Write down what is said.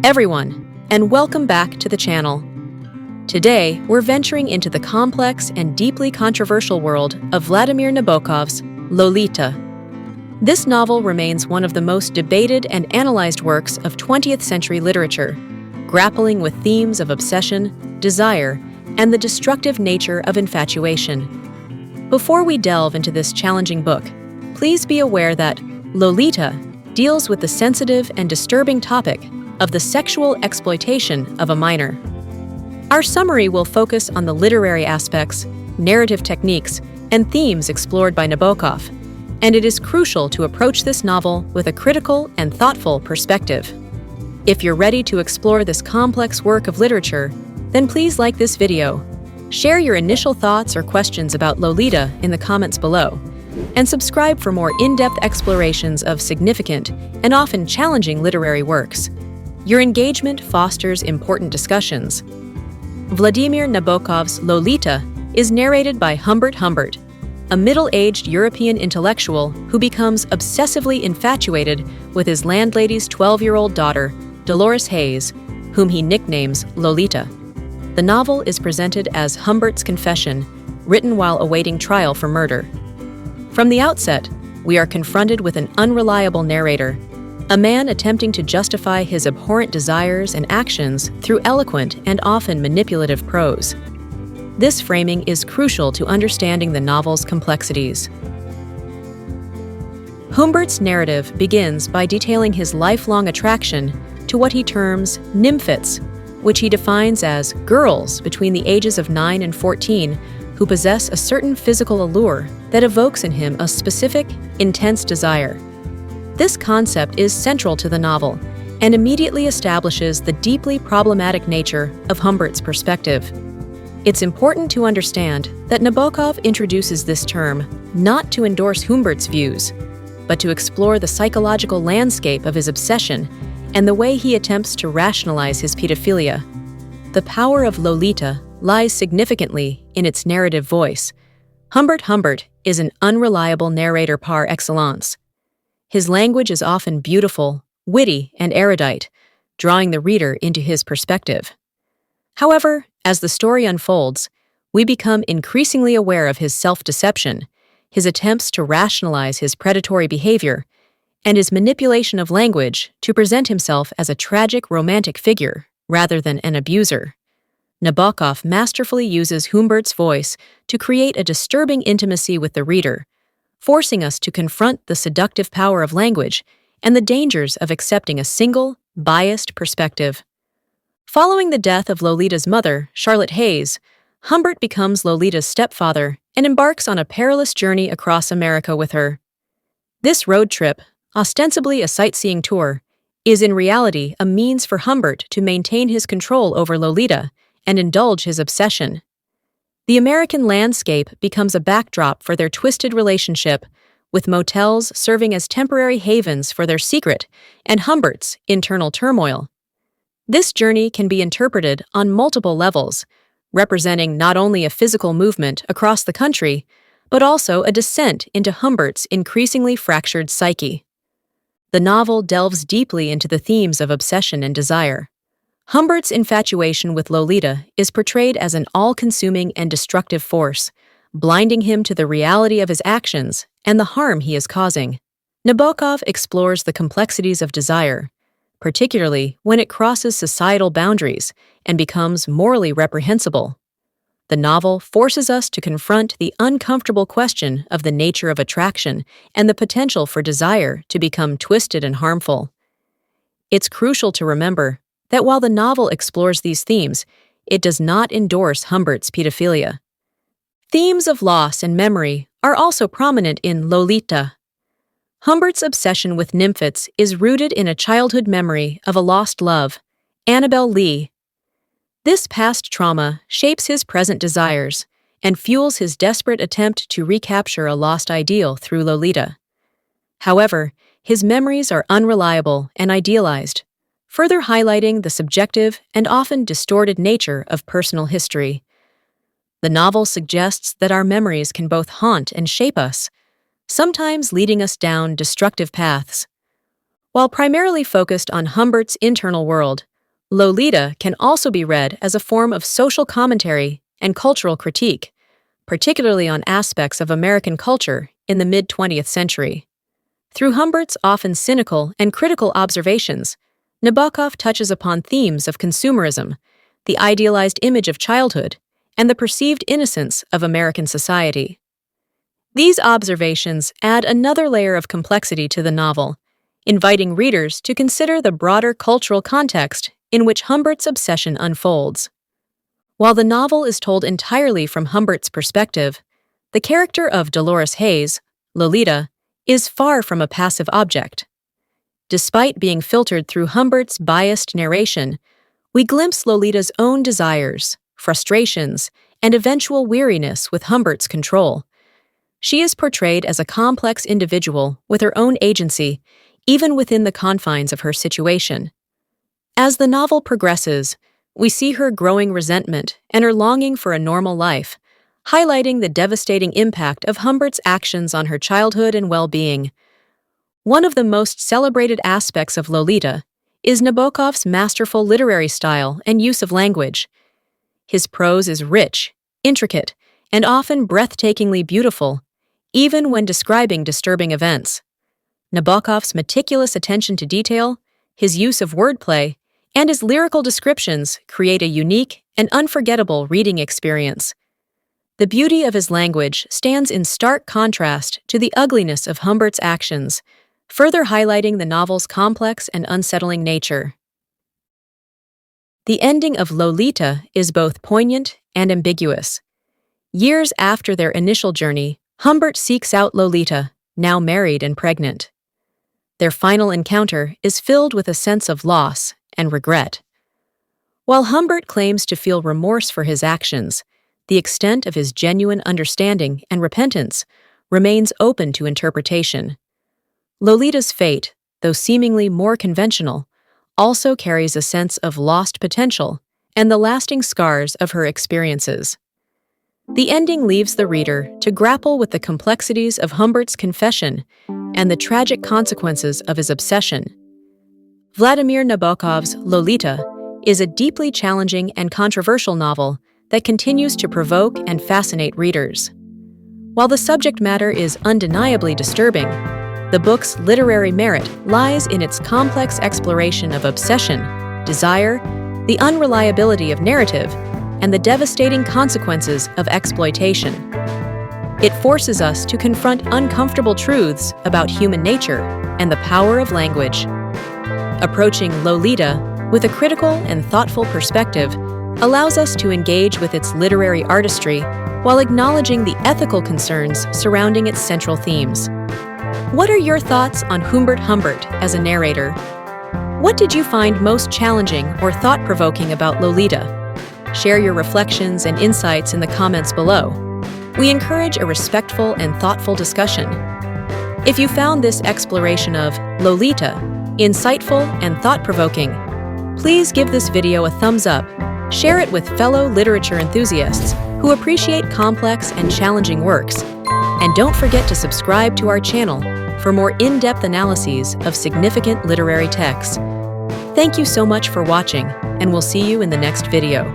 everyone, and welcome back to the channel. Today, we're venturing into the complex and deeply controversial world of Vladimir Nabokov's Lolita. This novel remains one of the most debated and analyzed works of 20th century literature, grappling with themes of obsession, desire, and the destructive nature of infatuation. Before we delve into this challenging book, please be aware that Lolita deals with the sensitive and disturbing topic of the sexual exploitation of a minor. Our summary will focus on the literary aspects, narrative techniques, and themes explored by Nabokov, and it is crucial to approach this novel with a critical and thoughtful perspective. If you're ready to explore this complex work of literature, then please like this video, share your initial thoughts or questions about Lolita in the comments below, and subscribe for more in-depth explorations of significant and often challenging literary works. Your engagement fosters important discussions. Vladimir Nabokov's Lolita is narrated by Humbert Humbert, a middle-aged European intellectual who becomes obsessively infatuated with his landlady's 12-year-old daughter, Dolores Hayes, whom he nicknames Lolita. The novel is presented as Humbert's confession, written while awaiting trial for murder. From the outset, we are confronted with an unreliable narrator, a man attempting to justify his abhorrent desires and actions through eloquent and often manipulative prose. This framing is crucial to understanding the novel's complexities. Humbert's narrative begins by detailing his lifelong attraction to what he terms nymphets, which he defines as girls between the ages of 9 and 14 who possess a certain physical allure that evokes in him a specific, intense desire. This concept is central to the novel and immediately establishes the deeply problematic nature of Humbert's perspective. It's important to understand that Nabokov introduces this term not to endorse Humbert's views, but to explore the psychological landscape of his obsession and the way he attempts to rationalize his pedophilia. The power of Lolita lies significantly in its narrative voice. Humbert Humbert is an unreliable narrator par excellence. His language is often beautiful, witty, and erudite, drawing the reader into his perspective. However, as the story unfolds, we become increasingly aware of his self-deception, his attempts to rationalize his predatory behavior, and his manipulation of language to present himself as a tragic romantic figure rather than an abuser. Nabokov masterfully uses Humbert's voice to create a disturbing intimacy with the reader, forcing us to confront the seductive power of language and the dangers of accepting a single, biased perspective. Following the death of Lolita's mother, Charlotte Hayes, Humbert becomes Lolita's stepfather and embarks on a perilous journey across America with her. This road trip, ostensibly a sightseeing tour, is in reality a means for Humbert to maintain his control over Lolita and indulge his obsession. The American landscape becomes a backdrop for their twisted relationship, with motels serving as temporary havens for their secret and Humbert's internal turmoil. This journey can be interpreted on multiple levels, representing not only a physical movement across the country, but also a descent into Humbert's increasingly fractured psyche. The novel delves deeply into the themes of obsession and desire. Humbert's infatuation with Lolita is portrayed as an all-consuming and destructive force, blinding him to the reality of his actions and the harm he is causing. Nabokov explores the complexities of desire, particularly when it crosses societal boundaries and becomes morally reprehensible. The novel forces us to confront the uncomfortable question of the nature of attraction and the potential for desire to become twisted and harmful. It's crucial to remember that while the novel explores these themes, it does not endorse Humbert's pedophilia. Themes of loss and memory are also prominent in Lolita. Humbert's obsession with nymphets is rooted in a childhood memory of a lost love, Annabel Lee. This past trauma shapes his present desires and fuels his desperate attempt to recapture a lost ideal through Lolita. However, his memories are unreliable and idealized, further highlighting the subjective and often distorted nature of personal history. The novel suggests that our memories can both haunt and shape us, sometimes leading us down destructive paths. While primarily focused on Humbert's internal world, Lolita can also be read as a form of social commentary and cultural critique, particularly on aspects of American culture in the mid-20th century. Through Humbert's often cynical and critical observations, Nabokov touches upon themes of consumerism, the idealized image of childhood, and the perceived innocence of American society. These observations add another layer of complexity to the novel, inviting readers to consider the broader cultural context in which Humbert's obsession unfolds. While the novel is told entirely from Humbert's perspective, the character of Dolores Hayes, Lolita, is far from a passive object. Despite being filtered through Humbert's biased narration, we glimpse Lolita's own desires, frustrations, and eventual weariness with Humbert's control. She is portrayed as a complex individual with her own agency, even within the confines of her situation. As the novel progresses, we see her growing resentment and her longing for a normal life, highlighting the devastating impact of Humbert's actions on her childhood and well-being. One of the most celebrated aspects of Lolita is Nabokov's masterful literary style and use of language. His prose is rich, intricate, and often breathtakingly beautiful, even when describing disturbing events. Nabokov's meticulous attention to detail, his use of wordplay, and his lyrical descriptions create a unique and unforgettable reading experience. The beauty of his language stands in stark contrast to the ugliness of Humbert's actions, further highlighting the novel's complex and unsettling nature. The ending of Lolita is both poignant and ambiguous. Years after their initial journey, Humbert seeks out Lolita, now married and pregnant. Their final encounter is filled with a sense of loss and regret. While Humbert claims to feel remorse for his actions, the extent of his genuine understanding and repentance remains open to interpretation. Lolita's fate, though seemingly more conventional, also carries a sense of lost potential and the lasting scars of her experiences. The ending leaves the reader to grapple with the complexities of Humbert's confession and the tragic consequences of his obsession. Vladimir Nabokov's Lolita is a deeply challenging and controversial novel that continues to provoke and fascinate readers. While the subject matter is undeniably disturbing, the book's literary merit lies in its complex exploration of obsession, desire, the unreliability of narrative, and the devastating consequences of exploitation. It forces us to confront uncomfortable truths about human nature and the power of language. Approaching Lolita with a critical and thoughtful perspective allows us to engage with its literary artistry while acknowledging the ethical concerns surrounding its central themes. What are your thoughts on Humbert Humbert as a narrator? What did you find most challenging or thought-provoking about Lolita? Share your reflections and insights in the comments below. We encourage a respectful and thoughtful discussion. If you found this exploration of Lolita insightful and thought-provoking, please give this video a thumbs up, share it with fellow literature enthusiasts who appreciate complex and challenging works, and don't forget to subscribe to our channel for more in-depth analyses of significant literary texts. Thank you so much for watching, and we'll see you in the next video.